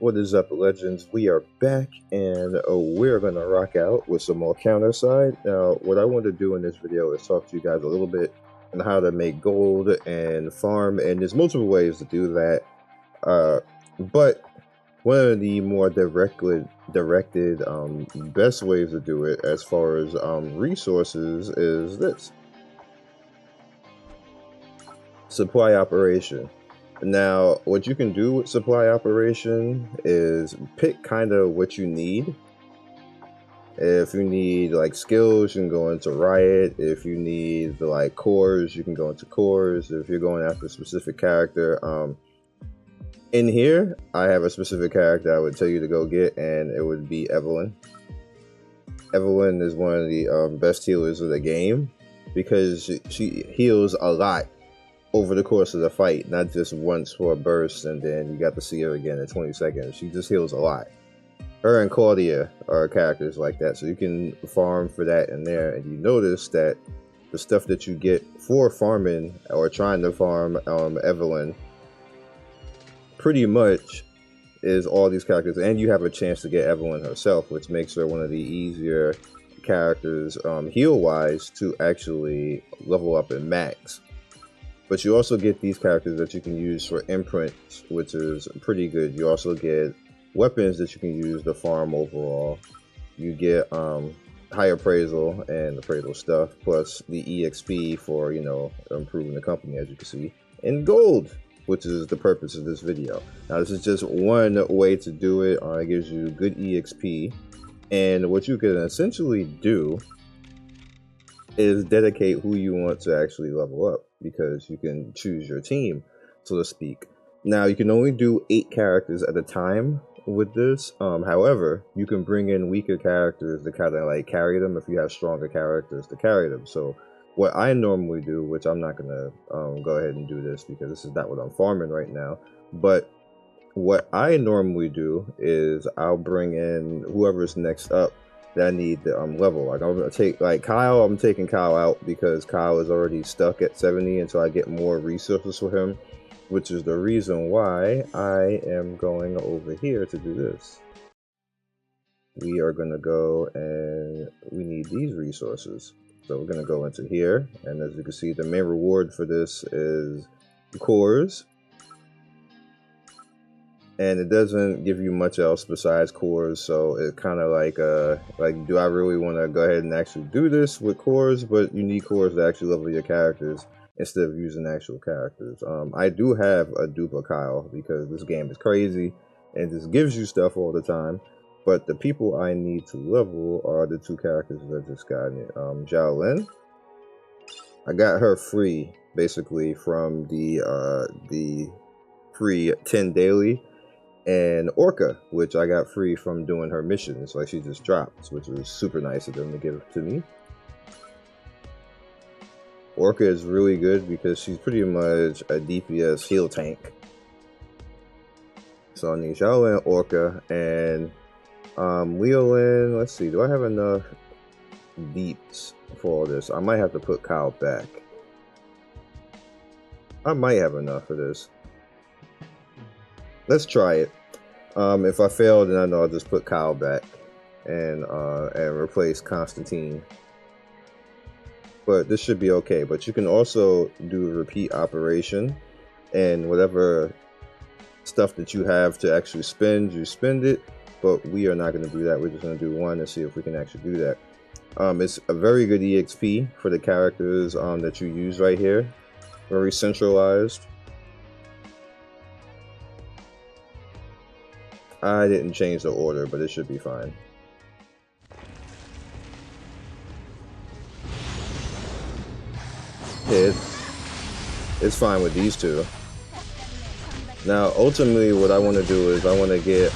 What is up, legends? We are back, and we're gonna rock out with some more CounterSide. Now, what I want to do in this video is talk to you guys a little bit on how to make gold and farm, and there's multiple ways to do that. But one of the more directed, best ways to do it, as far as resources, is this: supply operation. Now, what you can do with supply operation is pick kind of what you need. If you need like skills, you can go into riot. If you need the like cores, you can go into cores. If you're going after a specific character, in here I have a specific character I would tell you to go get, and it would be Evelyn. Evelyn is one of the best healers of the game because she heals a lot over the course of the fight, not just once for a burst and then you got to see her again in 20 seconds. She just heals a lot. Her and Claudia are characters like that, so you can farm for that in there. And you notice that the stuff that you get for farming or trying to farm Evelyn pretty much is all these characters, and you have a chance to get Evelyn herself, which makes her one of the easier characters heal wise to actually level up in max. But you also get these characters that you can use for imprints, which is pretty good. You also get weapons that you can use to farm overall. You get high appraisal and appraisal stuff, plus the EXP for, you know, improving the company, as you can see, and gold, which is the purpose of this video. Now, this is just one way to do it. It gives you good EXP, and what you can essentially do is dedicate who you want to actually level up, because you can choose your team, so to speak. Now, you can only do 8 characters at a time with this. However, you can bring in weaker characters to kind of like carry them if you have stronger characters to carry them. So what I normally do, which I'm not gonna go ahead and do this because this is not what I'm farming right now, but what I normally do is I'll bring in whoever's next up that I need the level. Like, I'm gonna take like Kyle. I'm taking Kyle out because Kyle is already stuck at 70, and so I get more resources for him, which is the reason why I am going over here to do this. We are gonna go, and we need these resources, so we're gonna go into here, and as you can see, the main reward for this is cores. And it doesn't give you much else besides cores, so it kind of like do I really want to go ahead and actually do this with cores? But you need cores to actually level your characters instead of using actual characters. I do have a dupe Kyle because this game is crazy and just gives you stuff all the time. But the people I need to level are the 2 characters that I just got. Xiaolin, I got her free basically from the free 10 daily. And Orca, which I got free from doing her missions, like she just dropped, which was super nice of them to give to me. Orca is really good because she's pretty much a DPS heal tank. So I need Shaolin, Orca, and Leolin. Let's see, do I have enough deeps for all this? I might have to put Kyle back. I might have enough for this. Let's try it. If I fail, then I know I'll just put Kyle back and replace Constantine. But this should be okay. But you can also do a repeat operation, and whatever stuff that you have to actually spend, you spend it. But we are not going to do that. We're just going to do one and see if we can actually do that. It's a very good EXP for the characters that you use right here. Very centralized. I didn't change the order, but it should be fine. Yeah, it's fine with these 2. Now, ultimately, what I want to do is I want to get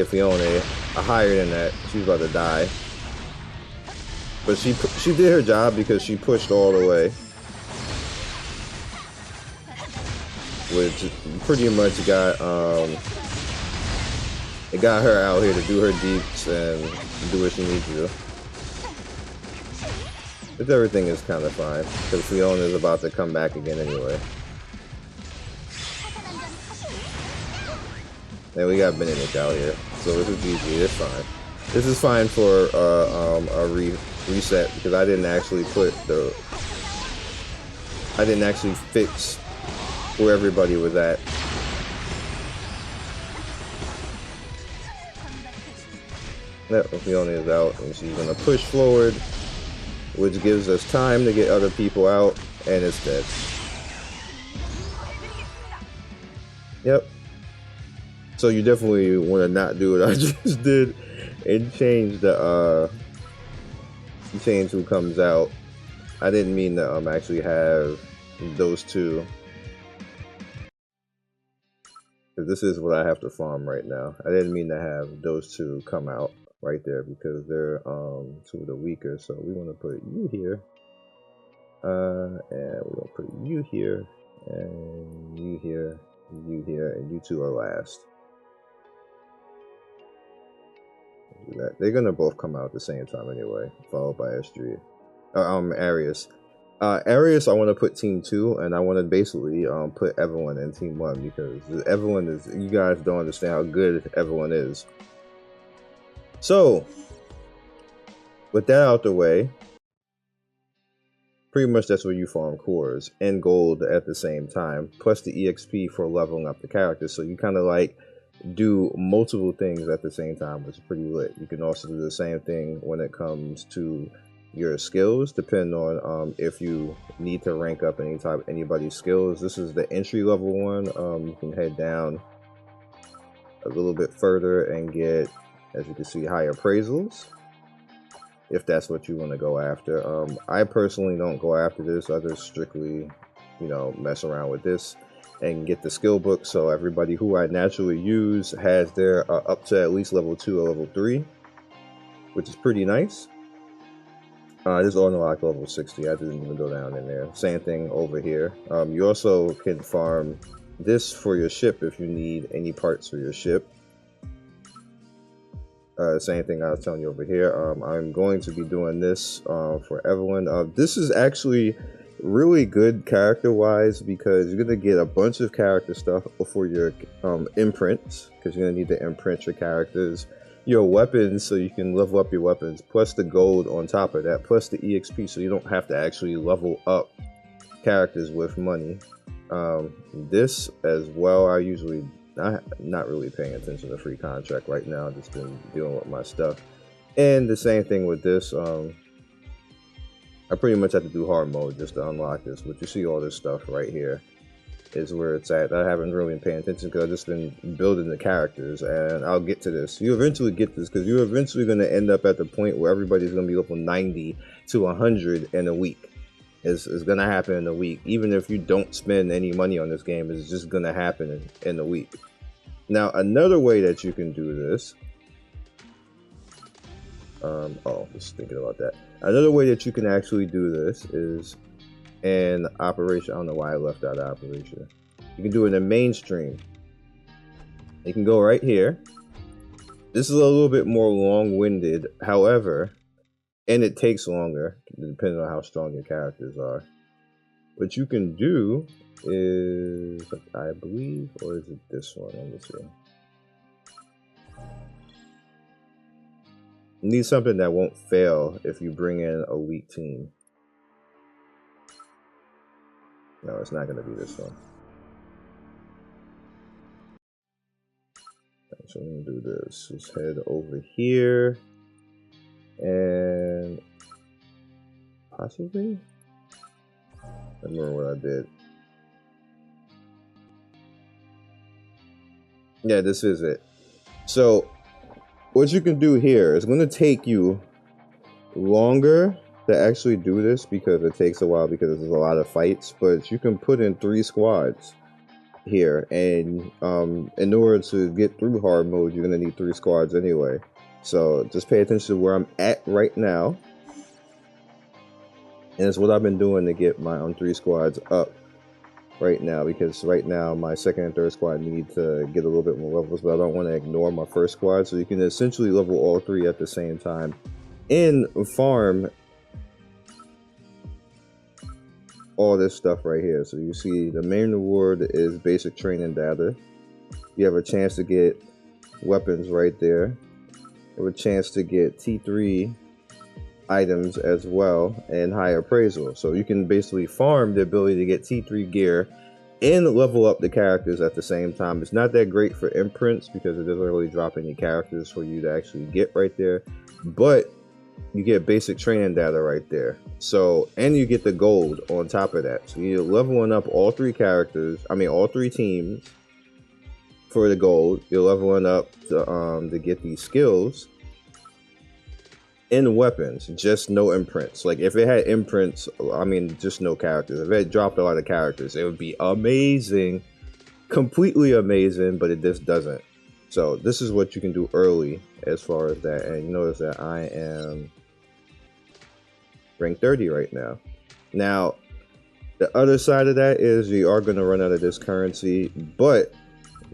Fiona higher than that. She's about to die, but she did her job because she pushed all the way, which pretty much got it got her out here to do her deeps and do what she needs to do. But everything is kind of fine because Fiona is about to come back again anyway. And we got Benedict out here, so this is GG. It's fine. This is fine for a reset because I didn't actually fix where everybody was at. Yep, Fiona is out, and she's gonna push forward, which gives us time to get other people out, and it's dead. Yep. So you definitely want to not do what I just did and change the change who comes out. I didn't mean to actually have those two, because this is what I have to farm right now. I didn't mean to have those two come out right there because they're two of the weaker. So we want to put you here, and we're gonna put you here, and you here, and you here, and you two are last. Do that. They're gonna both come out at the same time anyway, followed by S3. Arius. Arius, I want to put Team 2, and I want to basically put Evelyn in Team 1 because Evelyn is. You guys don't understand how good Evelyn is. So, with that out the way, pretty much that's where you farm cores and gold at the same time, plus the EXP for leveling up the characters. So you kind of like do multiple things at the same time, which is pretty lit. You can also do the same thing when it comes to your skills, depending on if you need to rank up anybody's skills. This is the entry level one. You can head down a little bit further and get, as you can see, higher appraisals if that's what you want to go after. I personally don't go after this. I just strictly, you know, mess around with this and get the skill book. So everybody who I naturally use has their up to at least level 2 or level 3, which is pretty nice. This is unlocked level 60. I didn't even go down in there. Same thing over here. You also can farm this for your ship if you need any parts for your ship. Same thing I was telling you over here. I'm going to be doing this for Evelyn. This is actually really good character-wise because you're going to get a bunch of character stuff for your imprints, because you're going to need to imprint your characters. Your weapons, so you can level up your weapons, plus the gold on top of that, plus the EXP, so you don't have to actually level up characters with money. This as well, I'm not really paying attention to free contract right now. I've just been dealing with my stuff. And the same thing with this, I pretty much have to do hard mode just to unlock this, but you see all this stuff right here is where it's at. I haven't really been paying attention because I've just been building the characters, and I'll get to this. You eventually get this because you're eventually going to end up at the point where everybody's going to be level 90 to 100 in a week. It's going to happen in a week. Even if you don't spend any money on this game, it's just going to happen in a week. Now, another way that you can do this, just thinking about that. Another way that you can actually do this is in operation. I don't know why I left out operation. You can do it in mainstream. You can go right here. This is a little bit more long-winded, however, and it takes longer depending on how strong your characters are. What you can do is, I believe, or is it this one? Let me see. You need something that won't fail if you bring in a weak team. No, it's not going to be this one. Okay, so I'm going to do this. Let's head over here. And possibly? I remember what I did. Yeah, this is it. So, what you can do here is going to take you longer to actually do this because it takes a while because there's a lot of fights, but you can put in 3 squads here, and in order to get through hard mode you're going to need 3 squads anyway. So just pay attention to where I'm at right now, and it's what I've been doing to get my 3 squads up right now, because right now my second and third squad need to get a little bit more levels, but I don't want to ignore my first squad. So you can essentially level all 3 at the same time and farm all this stuff right here. So you see the main reward is basic training data. You have a chance to get weapons right there. You have a chance to get T3 items as well and high appraisal. So you can basically farm the ability to get T3 gear and level up the characters at the same time. It's not that great for imprints because it doesn't really drop any characters for you to actually get right there, but you get basic training data right there. So, and you get the gold on top of that. So you're leveling up all three characters, all three teams for the gold. You're leveling up to get these skills and weapons, just no imprints. Like if it had imprints, just no characters. If it dropped a lot of characters, it would be amazing, completely amazing, but it just doesn't. So this is what you can do early as far as that. And you notice that I am rank 30 right now. Now, the other side of that is you are going to run out of this currency, but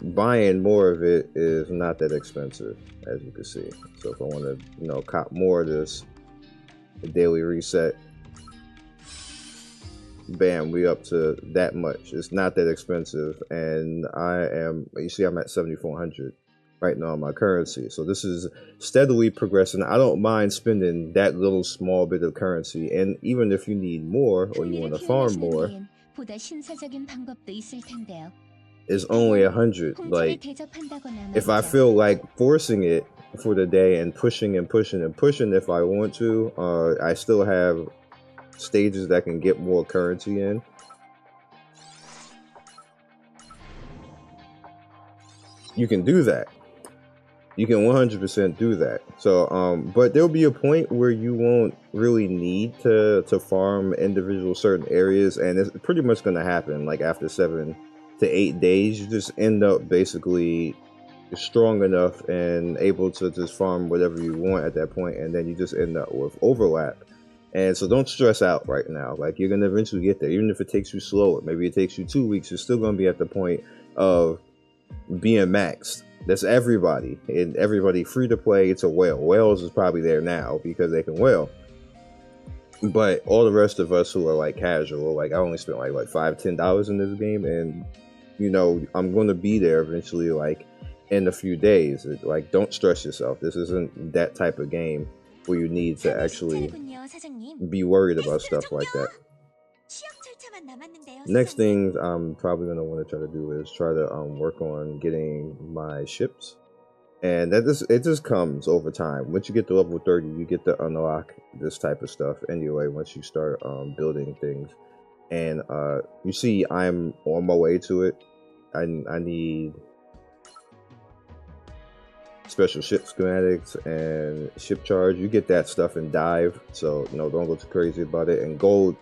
buying more of it is not that expensive, as you can see. So if I want to, cop more of this, the daily reset, bam, we up to that much. It's not that expensive, and you see I'm at 7,400 right now on my currency. So this is steadily progressing. I don't mind spending that little small bit of currency, and even if you need more or you want to farm more, it's only 100. Like if I feel like forcing it for the day and pushing if I want to, I still have stages that can get more currency in. You can do that. You can 100% do that. So, but there'll be a point where you won't really need to farm individual certain areas, and it's pretty much going to happen like after 7 to 8 days. You just end up basically strong enough and able to just farm whatever you want at that point, and then you just end up with overlap. And so don't stress out right now. Like you're going to eventually get there, even if it takes you slower. Maybe it takes you 2 weeks. You're still going to be at the point of being maxed. That's everybody, and everybody free to play. It's a whale. Whales is probably there now because they can whale. But all the rest of us who are like casual, like I only spent like $5-10 in this game, and I'm going to be there eventually, like in a few days. Like don't stress yourself. This isn't that type of game where you need to actually be worried about stuff like that. Next thing I'm probably going to want to try to do is try to work on getting my ships, and it just comes over time. Once you get to level 30, you get to unlock this type of stuff anyway once you start building things. And you see I'm on my way to it. I need special ship schematics and ship charge. You get that stuff in dive, so don't go too crazy about it. And gold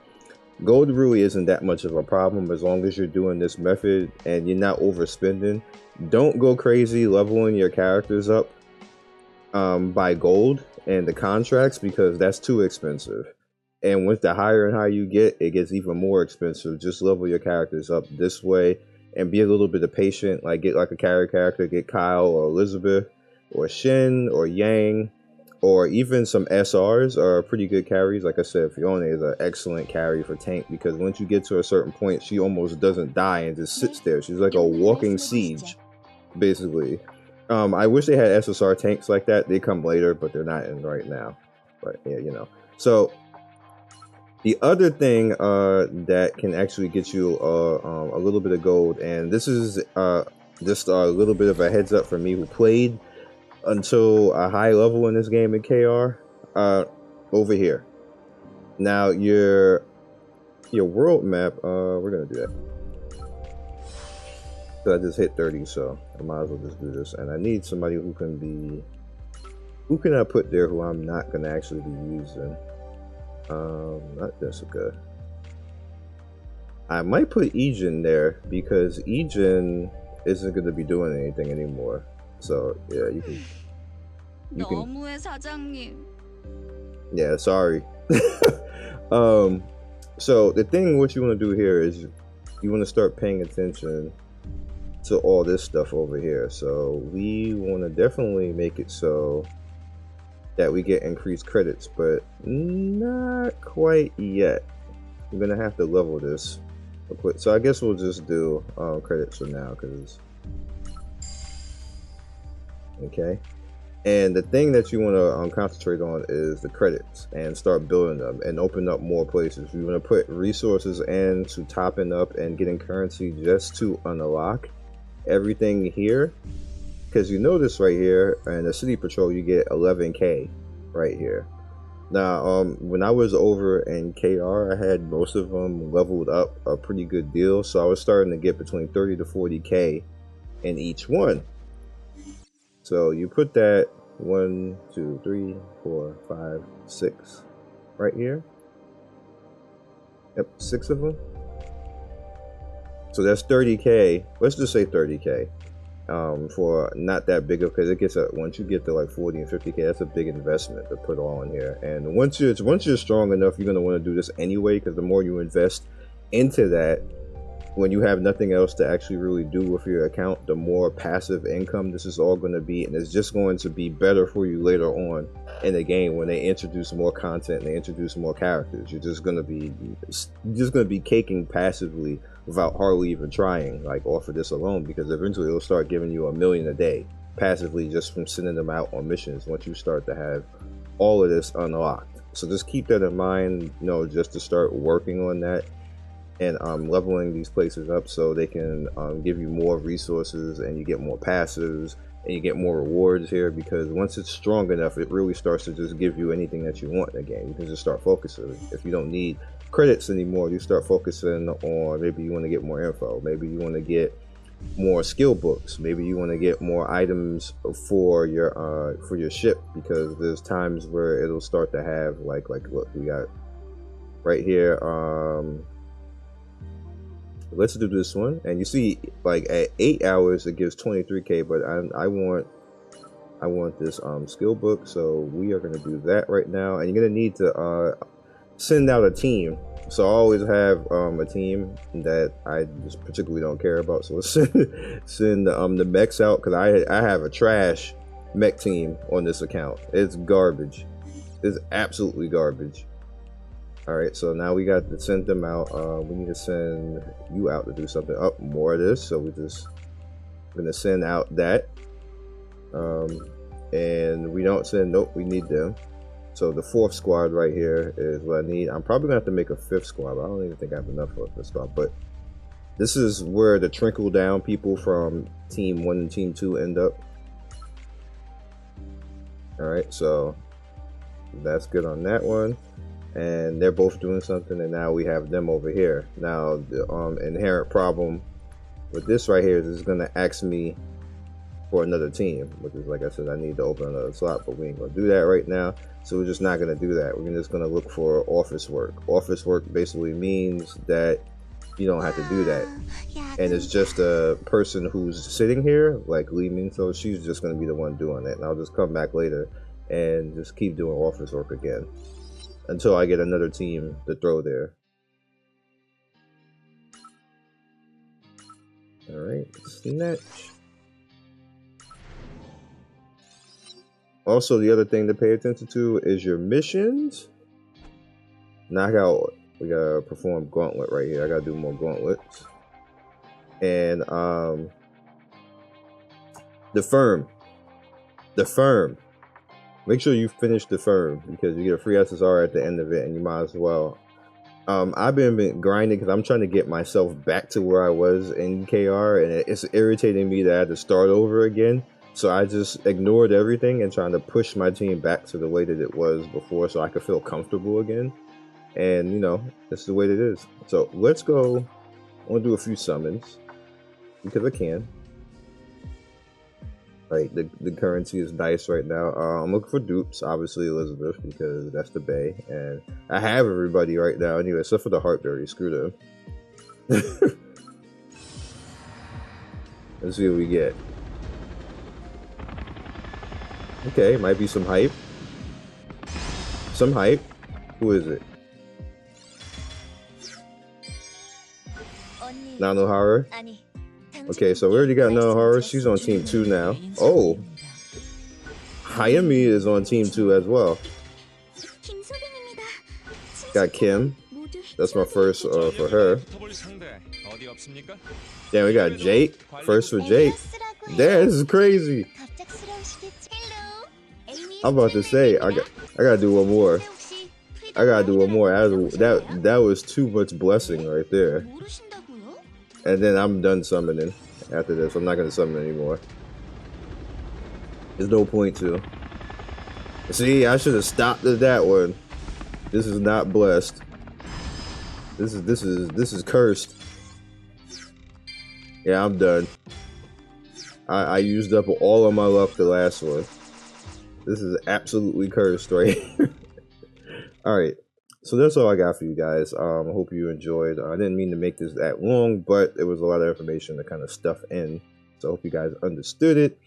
really isn't that much of a problem as long as you're doing this method and you're not overspending. Don't go crazy leveling your characters up by gold and the contracts, because that's too expensive. And with the higher and higher you get, it gets even more expensive. Just level your characters up this way and be a little bit of patient. Like get like a carry character, get Kyle or Elizabeth or Shin or Yang, or even some SRs are pretty good carries. Like I said, Fiona is an excellent carry for tank, because once you get to a certain point, she almost doesn't die and just sits there. She's like a walking siege, basically. I wish they had SSR tanks like that. They come later, but they're not in right now. But yeah, So the other thing that can actually get you a little bit of gold, and this is just a little bit of a heads up for me who played until a high level in this game in KR, over here. Now your world map, we're gonna do that. So I just hit 30, so I might as well just do this. And I need somebody who can I put there who I'm not gonna actually be using. Not Jessica. I might put Ejin there because Ejin isn't gonna be doing anything anymore. So yeah, you can. Yeah, sorry. So the thing what you want to do here is you want to start paying attention to all this stuff over here. So we want to definitely make it so that we get increased credits, but not quite yet. I'm gonna have to level this real quick. So I guess we'll just do credits for now, because Okay. And the thing that you want to concentrate on is the credits and start building them and open up more places. You want to put resources in to topping up and getting currency just to unlock everything here. Because you notice right here in the city patrol, you get 11K right here. Now, when I was over in KR, I had most of them leveled up a pretty good deal. So I was starting to get between 30 to 40K in each one. So you put that 1, 2, 3, 4, 5, 6 right here. Yep, 6 of them. So that's 30K. Let's just say 30K for not that big of, because it gets once you get to like 40 and 50K, that's a big investment to put on here. And once you're strong enough, you're gonna want to do this anyway, because the more you invest into that, when you have nothing else to actually really do with your account, the more passive income this is all going to be, and it's just going to be better for you later on in the game when they introduce more content and they introduce more characters. You're just going to be caking passively without hardly even trying, like off of this alone, because eventually it'll start giving you $1 million a day passively just from sending them out on missions once you start to have all of this unlocked. So just keep that in mind, you know, just to start working on that and leveling these places up so they can give you more resources, and you get more passives and you get more rewards here, because once it's strong enough, it really starts to just give you anything that you want in the game. You can just start focusing. If you don't need credits anymore, you start focusing on, maybe you want to get more info, maybe you want to get more skill books, maybe you want to get more items for your ship, because there's times where it'll start to have like look, we got right here, let's do this one, and you see like at 8 hours it gives 23K, but I want this skill book, so we are going to do that right now. And you're going to need to send out a team. So I always have a team that I just particularly don't care about, so let's send the mechs out, because I have a trash mech team on this account. It's garbage. It's absolutely garbage. All right, so now we got to send them out. We need to send you out to do something. Up more of this, so we're gonna send out that. And we don't send. Nope, we need them. So the 4th squad right here is what I need. I'm probably gonna have to make a 5th squad. But I don't even think I have enough for a 5th squad. But this is where the trickle down people from Team 1 and Team 2 end up. All right, so that's good on that one. And they're both doing something, and now we have them over here. Now the inherent problem with this right here is it's going to ask me for another team, which is, like I said, I need to open another slot, but we ain't going to do that right now. So we're just not going to do that. We're just going to look for office work. Office work basically means that you don't have to do that, and it's just a person who's sitting here like Leeming, so she's just going to be the one doing it, and I'll just come back later and just keep doing office work again until I get another team to throw there. All right, snatch. Also, the other thing to pay attention to is your missions. Knockout. We gotta perform gauntlet right here. I gotta do more gauntlets. And the firm. Make sure you finish the firm, because you get a free SSR at the end of it, and you might as well. I've been grinding because I'm trying to get myself back to where I was in KR, and it's irritating me that I had to start over again. So I just ignored everything and trying to push my team back to the way that it was before, so I could feel comfortable again. And you know, that's the way it is. So let's go. I want to do a few summons because I can. Like the currency is nice right now. I'm looking for dupes, obviously Elizabeth, because that's the Bay, and I have everybody right now anyway, except for the Heartberry. Screw them. Let's see what we get. Okay, might be some hype. Some hype. Who is it? Nanohara. Okay, so we already got Nanohara. She's on team 2 now. Oh, Hayami is on team 2 as well. Got Kim. That's my first for her. Then we got Jake. First for Jake. Damn, this is crazy. I'm about to say I gotta do one more. I gotta do one more. That was too much blessing right there. And then I'm done summoning after this. I'm not gonna summon anymore. There's no point to. See, I should have stopped at that one. This is not blessed. This is cursed. Yeah, I'm done. I used up all of my luck the last one. This is absolutely cursed right here. Alright, so that's all I got for you guys. I hope you enjoyed. I didn't mean to make this that long, but it was a lot of information to kind of stuff in. So I hope you guys understood it.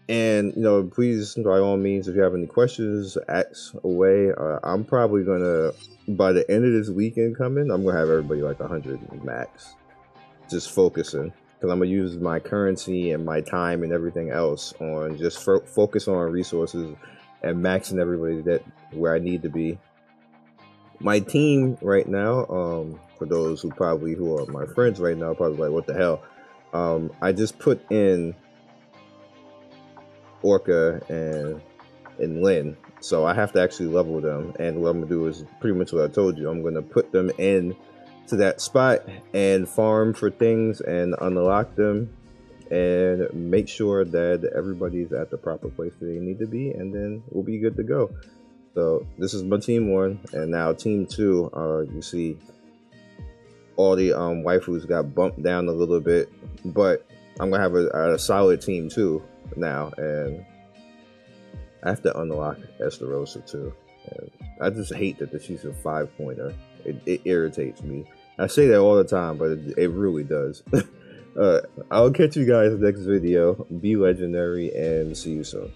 And, you know, please, by all means, if you have any questions, ask away. I'm probably going to, by the end of this weekend coming, I'm going to have everybody like 100 max. Just focusing. Because I'm going to use my currency and my time and everything else on just focus on resources and maxing everybody that where I need to be. My team right now, for those who are my friends right now, probably like, what the hell? I just put in Orca and Lynn, so I have to actually level them. And what I'm gonna do is pretty much what I told you. I'm gonna put them in to that spot and farm for things and unlock them and make sure that everybody's at the proper place that they need to be, and then we'll be good to go. So this is my team 1, and now team 2. You see all the waifus got bumped down a little bit, but I'm gonna have a solid team 2 now, and I have to unlock Esterosa too. And I just hate that she's a 5-pointer. It irritates me. I say that all the time, but it really does. I'll catch you guys next video. Be legendary, and see you soon.